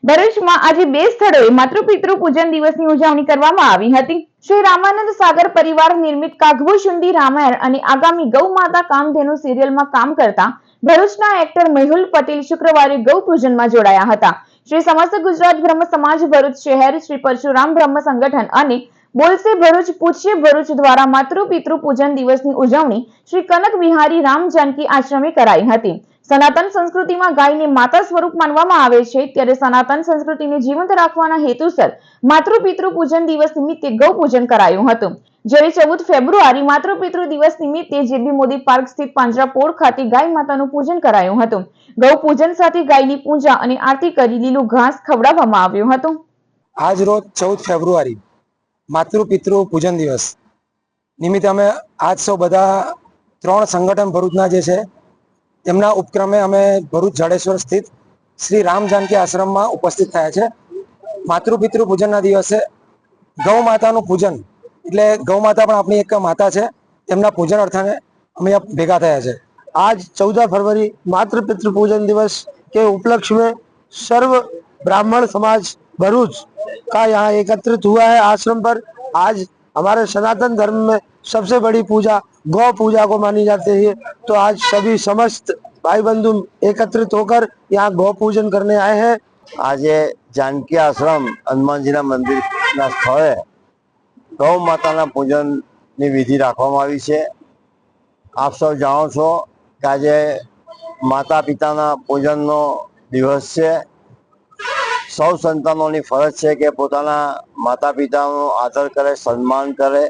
ભરૂચમાં આજે બે સ્થળોએ માતૃપિતૃ પૂજન દિવસની ઉજવણી કરવામાં આવી હતી। શ્રી રામાનંદ સાગર પરિવાર નિર્મિત કાગભૂષુંડી રામાયણ અને આગામી ગૌ માતા કામધેનુ સિરિયલમાં કામ કરતા ભરૂચના એક્ટર મેહુલ પટેલ શુક્રવારે ગૌ પૂજનમાં જોડાયા હતા। શ્રી સમસ્ત ગુજરાત બ્રહ્મ સમાજ ભરૂચ શહેર, શ્રી પરશુરામ બ્રહ્મ સંગઠન અને બોલસે ભરૂચ પૂજ્ય ભરૂચ દ્વારા માતૃપિતૃ પૂજન દિવસની ઉજવણી શ્રી કનક વિહારી રામ જાનકી આશ્રમે કરાઈ હતી। સનાતન સંસ્કૃતિમાં ગાયને માતા સ્વરૂપ માનવામાં આવે છે, ત્યારે સનાતન સંસ્કૃતિને જીવંત રાખવાના હેતુસર માતૃપિતૃ પૂજન દિવસ નિમિત્તે ગૌ પૂજન કરાયું હતું। જ્યારે 14 ફેબ્રુઆરી માતૃપિતૃ દિવસ નિમિત્તે જેબી મોદી પાર્ક સ્થિત પાંજરાપોળ ખાતે ગાય માતાનું પૂજન કરાયું હતું। ગૌ પૂજન સાથે ગાયની પૂજા અને આરતી કરી લીલું ઘાસ ખવડાવવામાં આવ્યું હતું। આજ રોજ 14 ફેબ્રુઆરી માતૃપિતૃ પૂજન દિવસ નિમિત્તે અમે આજ સૌ બધા 3 સંગઠન ભરૂચના જે છે તેમના ઉપક્રમે અમે ભરૂચ જાડેશ્વર સ્થિત શ્રી રામ જાનકી આશ્રમમાં ઉપસ્થિત થયા છે। માતૃપિતૃ પૂજનના દિવસે ગૌ માતાનું પૂજન, એટલે ગૌ માતા પણ આપણી એક માતા છે, તેમના પૂજન અર્થાને અમે ભેગા થયા છે। आज 14 फरवरी मातृपितृ पूजन दिवस के उपलक्ष्य में सर्व ब्राह्मण समाज भरूच का यहाँ एकत्रित हुआ है आश्रम पर। आज हमारे सनातन धर्म में सबसे बड़ी पूजा गौ पूजा को मानी जाती है, तो आज सभी समस्त भाई बंधु एकत्रित होकर यहाँ गौ पूजन करने आए हैं। आज जानकी आश्रम हनुमान जी मंदिर स्थले गौ माता पूजन की विधि राखवामां आवी छे। आप सब जाणो छो कि आज माता पिता पूजन नो दिवस है। सौ संतानों की फरज है कि पोताना माता पिता नो आदर करे, सम्मान करे